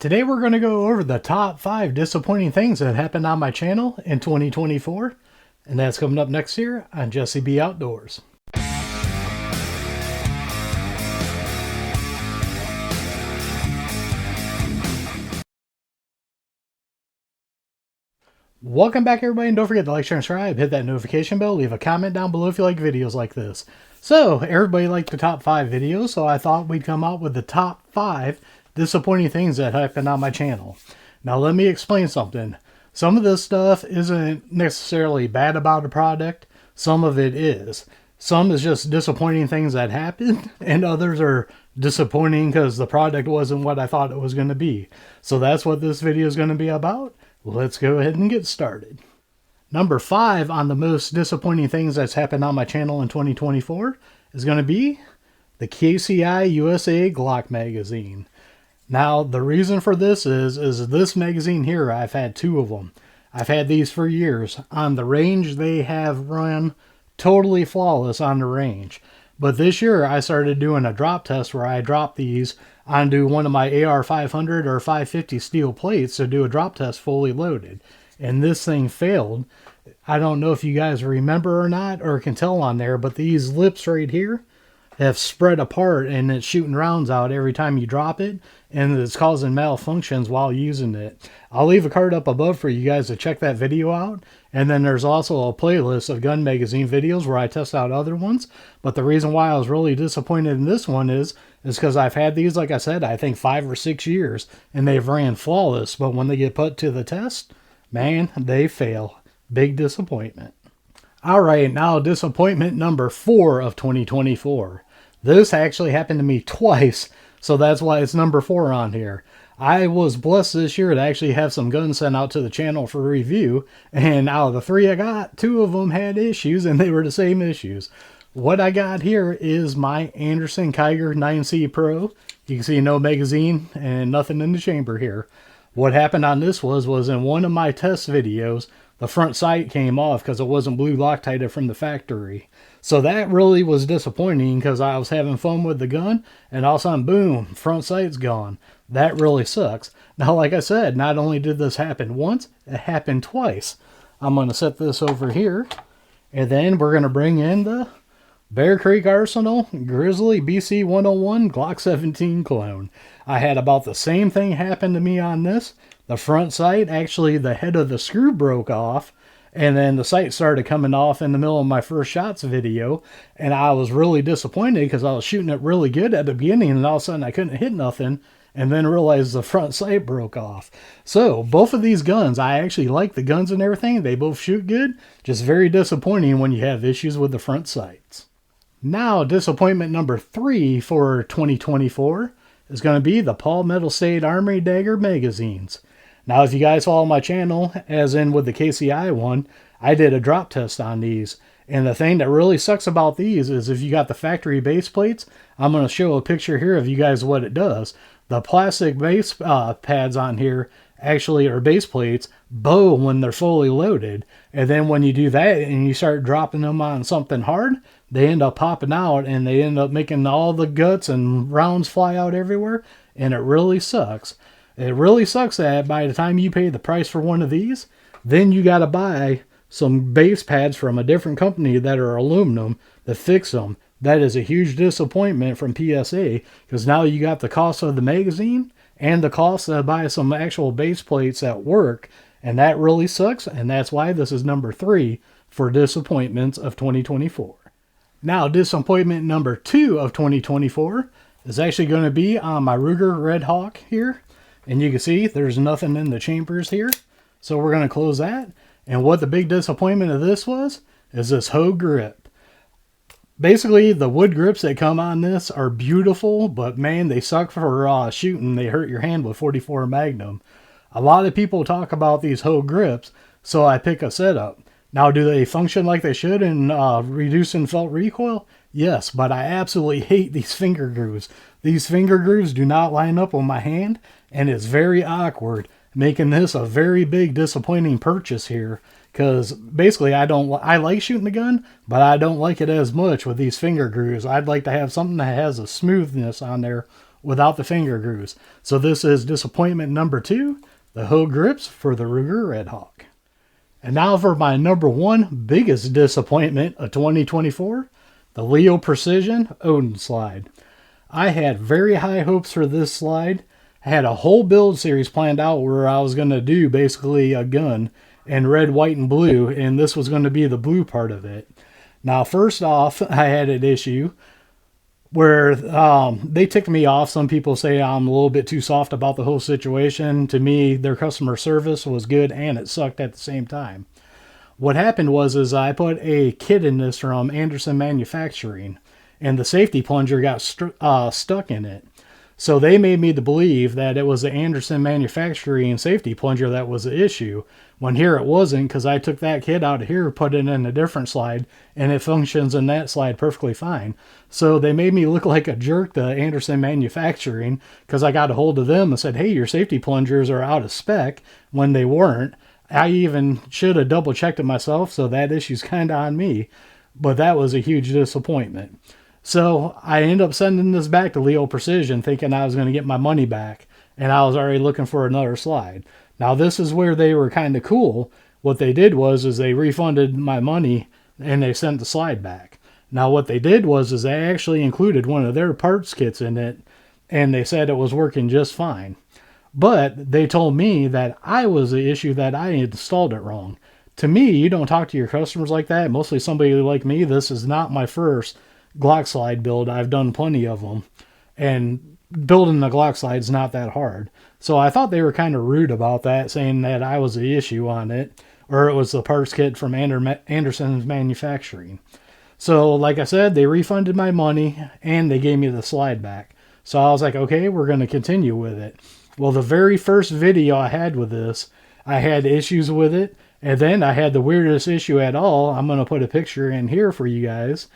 Today we're going to go over the top 5 disappointing things that happened on my channel in 2024, and that's coming up next year on Jesse B Outdoors. Welcome back everybody, and don't forget to like, share, and subscribe, hit that notification bell, leave a comment down below if you like videos like this. So, everybody liked the top 5 videos, so I thought we'd come out with the top 5 disappointing things that happened on my channel. Now let me explain something. Some of this stuff isn't necessarily bad about a product, some of it is. Some is just disappointing things that happened, and others are disappointing because the product wasn't what I thought it was going to be. So that's what this video is going to be about. Let's go ahead and get started. Number 5 on the most disappointing things that's happened on my channel in 2024 is going to be the KCI USA Glock Magazine. Now, the reason for this is this magazine here, I've had 2 of them. I've had these for years. On the range, they have run totally flawless on the range. But this year, I started doing a drop test where I dropped these onto one of my AR 500 or 550 steel plates to do a drop test fully loaded. And this thing failed. I don't know if you guys remember or not, or can tell on there, but these lips right here have spread apart and it's shooting rounds out every time you drop it, and it's causing malfunctions while using it. I'll leave a card up above for you guys to check that video out, and then there's also a playlist of gun magazine videos where I test out other ones. But the reason why I was really disappointed in this one is because I've had these, like I said, I think 5 or 6 years, and they've ran flawless, but when they get put to the test, man, they fail. Big disappointment. Alright, now disappointment number 4 of 2024. This actually happened to me twice, so that's why it's number 4 on here. I was blessed this year to actually have some guns sent out to the channel for review, and out of the 3 I got, 2 of them had issues, and they were the same issues. What I got here is my Anderson Kiger 9C Pro. You can see no magazine and nothing in the chamber here. What happened on this was in one of my test videos, the front sight came off because it wasn't blue Loctited from the factory. So that really was disappointing because I was having fun with the gun, and all of a sudden, boom, front sight's gone. That really sucks. Now, like I said, not only did this happen once, it happened twice. I'm going to set this over here, and then we're going to bring in the Bear Creek Arsenal Grizzly BC 101 Glock 17 clone. I had about the same thing happen to me on this. The front sight, actually the head of the screw broke off, and then the sight started coming off in the middle of my first shots video, and I was really disappointed because I was shooting it really good at the beginning, and all of a sudden I couldn't hit nothing, and then realized the front sight broke off. So both of these guns, I actually like the guns and everything. They both shoot good, just very disappointing when you have issues with the front sights. Now, disappointment number 3 for 2024 is going to be the Paul Metal State Armory Dagger magazines. Now, if you guys follow my channel, as in with the KCI one, I did a drop test on these. And the thing that really sucks about these is if you got the factory base plates, I'm going to show a picture here of you guys what it does. The plastic base pads on here actually are base plates bow when they're fully loaded. And then when you do that and you start dropping them on something hard, they end up popping out and they end up making all the guts and rounds fly out everywhere. And it really sucks. It really sucks that by the time you pay the price for one of these, then you got to buy some base pads from a different company that are aluminum to fix them. That is a huge disappointment from PSA, because now you got the cost of the magazine and the cost to buy some actual base plates that work, and that really sucks, and that's why this is number 3 for disappointments of 2024. Now, disappointment number 2 of 2024 is actually going to be on my Ruger Red Hawk here. And you can see there's nothing in the chambers here. So we're going to close that. And what the big disappointment of this was, is this hoe grip. Basically, the wood grips that come on this are beautiful, but man, they suck for shooting. They hurt your hand with 44 Magnum. A lot of people talk about these hoe grips, so I pick a setup. Now, do they function like they should in reducing felt recoil? Yes, but I absolutely hate these finger grooves. These finger grooves do not line up on my hand, and it's very awkward, making this a very big disappointing purchase here. Because basically I like shooting the gun, but I don't like it as much with these finger grooves. I'd like to have something that has a smoothness on there without the finger grooves. So this is disappointment number 2, the Hogue grips for the Ruger Red Hawk. And now for my number 1 biggest disappointment of 2024, the Leo Precision Odin Slide. I had very high hopes for this slide. I had a whole build series planned out where I was going to do basically a gun in red, white, and blue, and this was going to be the blue part of it. Now, first off, I had an issue where they ticked me off. Some people say I'm a little bit too soft about the whole situation. To me, their customer service was good and it sucked at the same time. What happened was I put a kit in this from Anderson Manufacturing, and the safety plunger got stuck in it. So they made me to believe that it was the Anderson Manufacturing safety plunger that was the issue, when here it wasn't, because I took that kit out of here, put it in a different slide, and it functions in that slide perfectly fine. So they made me look like a jerk to Anderson Manufacturing, because I got a hold of them and said, hey, your safety plungers are out of spec, when they weren't. I even should have double checked it myself, so that issue's kind of on me. But that was a huge disappointment. So I ended up sending this back to Leo Precision thinking I was going to get my money back, and I was already looking for another slide. Now this is where they were kind of cool. What they did was they refunded my money and they sent the slide back. Now what they did was they actually included one of their parts kits in it, and they said it was working just fine. But they told me that I was the issue, that I installed it wrong. To me, you don't talk to your customers like that. Mostly somebody like me. This is not my first Glock slide build. I've done plenty of them, and building the Glock slide is not that hard. So I thought they were kind of rude about that, saying that I was the issue on it, or it was the parts kit from Anderson's Manufacturing. So like I said, they refunded my money and they gave me the slide back. So I was like, okay, we're going to continue with it. Well, the very first video I had with this, I had issues with it, and then I had the weirdest issue at all. I'm going to put a picture in here for you guys.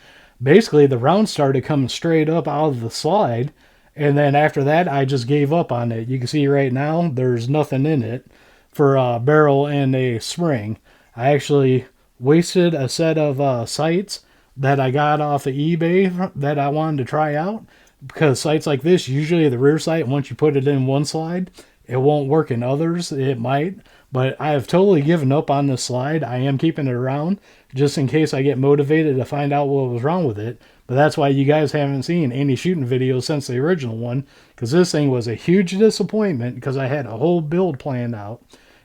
Basically, the round started coming straight up out of the slide, and then after that, I just gave up on it. You can see right now, there's nothing in it for a barrel and a spring. I actually wasted a set of sights that I got off of eBay that I wanted to try out, because sights like this, usually the rear sight, once you put it in one slide, it won't work in others. It might, but I have totally given up on this slide. I am keeping it around just in case I get motivated to find out what was wrong with it. But that's why you guys haven't seen any shooting videos since the original one, because this thing was a huge disappointment because I had a whole build planned out.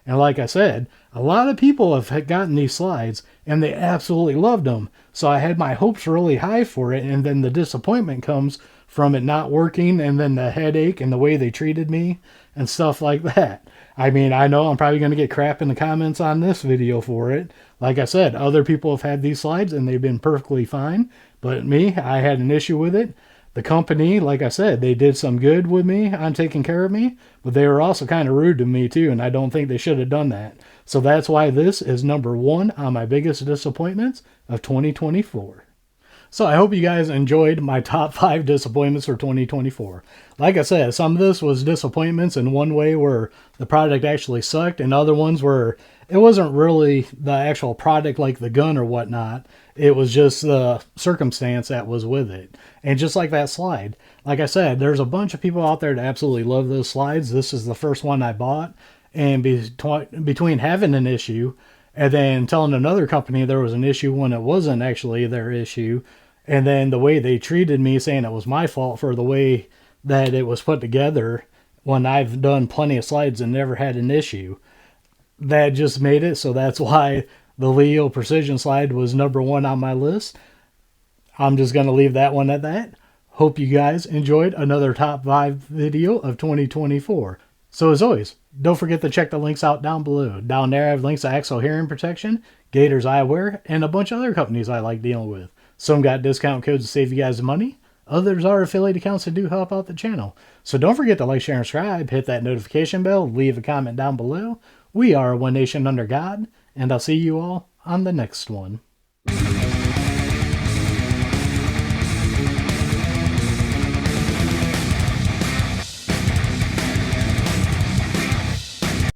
And like I said, a lot of people have gotten these slides and they absolutely loved them. So I had my hopes really high for it, and then the disappointment comes from it not working, and then the headache and the way they treated me and stuff like that. I mean, I know I'm probably going to get crap in the comments on this video for it. Like I said, other people have had these slides and they've been perfectly fine. But me, I had an issue with it. The company, like I said, they did some good with me on taking care of me, but they were also kind of rude to me too, and I don't think they should have done that. So that's why this is number 1 on my biggest disappointments of 2024. So I hope you guys enjoyed my top 5 disappointments for 2024. Like I said, some of this was disappointments in one way where the product actually sucked, and other ones where it wasn't really the actual product like the gun or whatnot. It was just the circumstance that was with it. And just like that slide, like I said, there's a bunch of people out there that absolutely love those slides. This is the first one I bought, and between having an issue and then telling another company there was an issue when it wasn't actually their issue, and then the way they treated me, saying it was my fault for the way that it was put together, when I've done plenty of slides and never had an issue, that just made it. So that's why the Leo Precision slide was number 1 on my list. I'm just going to leave that one at that. Hope you guys enjoyed another top 5 video of 2024. So as always, don't forget to check the links out down below. Down there I have links to Axel Hearing Protection, Gators Eyewear, and a bunch of other companies I like dealing with. Some got discount codes to save you guys money. Others are affiliate accounts that do help out the channel. So don't forget to like, share, and subscribe. Hit that notification bell. Leave a comment down below. We are One Nation Under God, and I'll see you all on the next one.